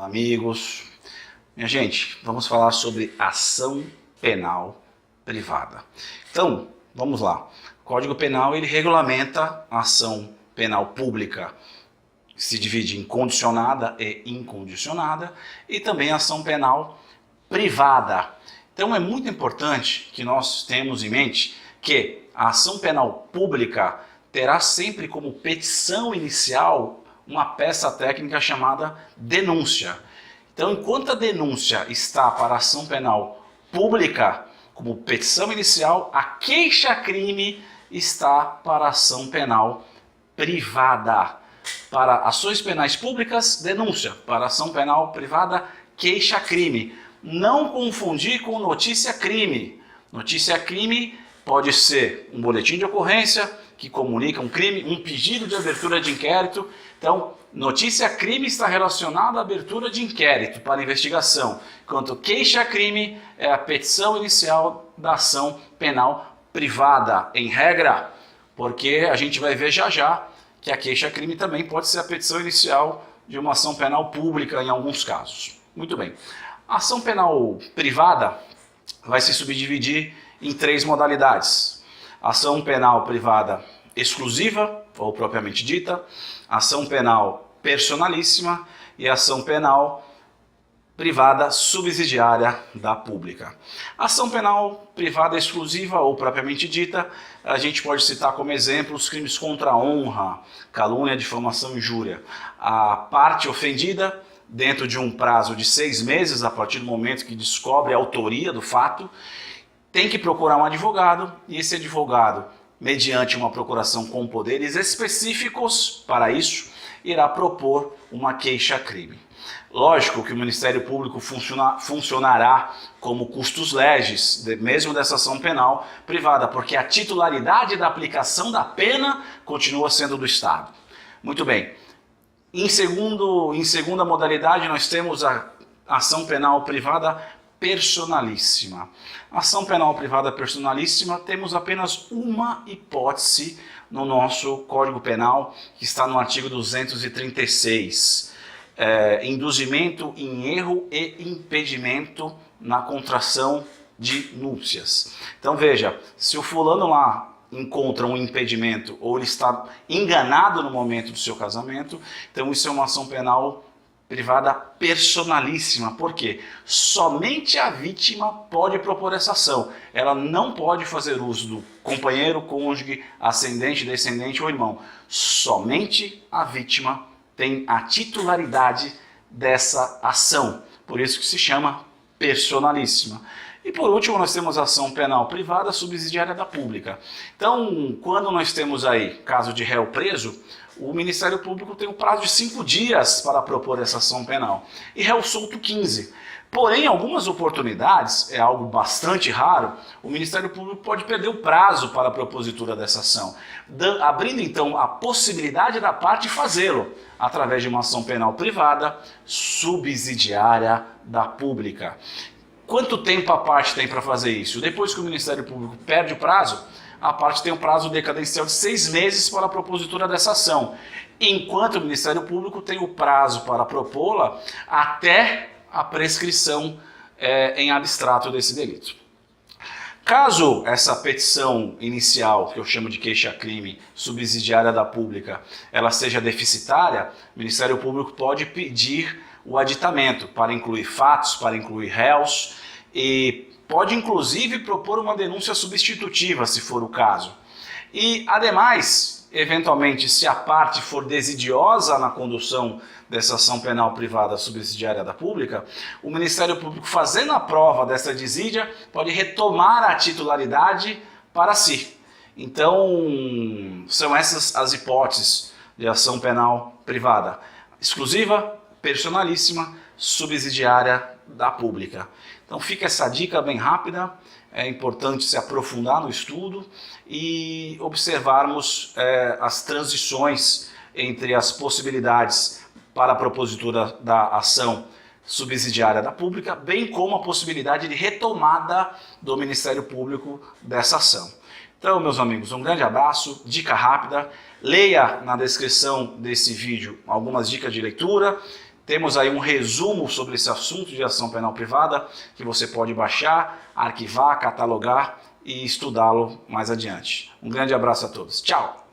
Amigos, minha gente, vamos falar sobre ação penal privada. Então, vamos lá. O Código Penal ele regulamenta a ação penal pública, que se divide em condicionada e incondicionada, e também a ação penal privada. Então é muito importante que nós tenhamos em mente que a ação penal pública terá sempre como petição inicial uma peça técnica chamada denúncia. Então, enquanto a denúncia está para a ação penal pública, como petição inicial, a queixa-crime está para a ação penal privada. Para ações penais públicas, denúncia. Para ação penal privada, queixa-crime. Não confundir com notícia-crime. Notícia-crime pode ser um boletim de ocorrência que comunica um crime, um pedido de abertura de inquérito. Então, notícia-crime está relacionada à abertura de inquérito para investigação, enquanto queixa-crime é a petição inicial da ação penal privada, em regra, porque a gente vai ver já já que a queixa-crime também pode ser a petição inicial de uma ação penal pública em alguns casos. Muito bem. A ação penal privada vai se subdividir em 3 modalidades. Ação penal privada exclusiva, ou propriamente dita, ação penal personalíssima e ação penal privada subsidiária da pública. Ação penal privada exclusiva, ou propriamente dita, a gente pode citar como exemplo os crimes contra a honra, calúnia, difamação e injúria. A parte ofendida, dentro de um prazo de 6 meses, a partir do momento que descobre a autoria do fato, tem que procurar um advogado, e esse advogado, mediante uma procuração com poderes específicos para isso, irá propor uma queixa-crime. Lógico que o Ministério Público funcionará como custos legis, mesmo dessa ação penal privada, porque a titularidade da aplicação da pena continua sendo do Estado. Muito bem. Em segunda modalidade, nós temos a ação penal privada personalíssima. Ação penal privada personalíssima, temos apenas uma hipótese no nosso Código Penal, que está no artigo 236. Induzimento em erro e impedimento na contração de núpcias. Então veja, se o fulano lá encontra um impedimento ou ele está enganado no momento do seu casamento, então isso é uma ação penal privada personalíssima. Por quê? Somente a vítima pode propor essa ação. Ela não pode fazer uso do companheiro, cônjuge, ascendente, descendente ou irmão. Somente a vítima tem a titularidade dessa ação. Por isso que se chama personalíssima. E por último, nós temos a ação penal privada subsidiária da pública. Então, quando nós temos aí caso de réu preso, o Ministério Público tem um prazo de 5 dias para propor essa ação penal. E réu solto 15. Porém, em algumas oportunidades, é algo bastante raro, o Ministério Público pode perder o prazo para a propositura dessa ação, abrindo então a possibilidade da parte fazê-lo, através de uma ação penal privada subsidiária da pública. Quanto tempo a parte tem para fazer isso? Depois que o Ministério Público perde o prazo, a parte tem um prazo decadencial de 6 meses para a propositura dessa ação, enquanto o Ministério Público tem o prazo para propô-la até a prescrição em abstrato desse delito. Caso essa petição inicial, que eu chamo de queixa-crime subsidiária da pública, ela seja deficitária, o Ministério Público pode pedir o aditamento para incluir fatos, para incluir réus, e pode inclusive propor uma denúncia substitutiva, se for o caso. E, ademais, eventualmente, se a parte for desidiosa na condução dessa ação penal privada subsidiária da pública, o Ministério Público, fazendo a prova dessa desídia, pode retomar a titularidade para si. Então, são essas as hipóteses de ação penal privada: exclusiva, personalíssima, subsidiária da pública. Então fica essa dica bem rápida. É importante se aprofundar no estudo e observarmos as transições entre as possibilidades para a propositura da ação subsidiária da pública, bem como a possibilidade de retomada do Ministério Público dessa ação. Então, meus amigos, um grande abraço, dica rápida. Leia na descrição desse vídeo algumas dicas de leitura. temos aí um resumo sobre esse assunto de ação penal privada que você pode baixar, arquivar, catalogar e estudá-lo mais adiante. Um grande abraço a todos. Tchau!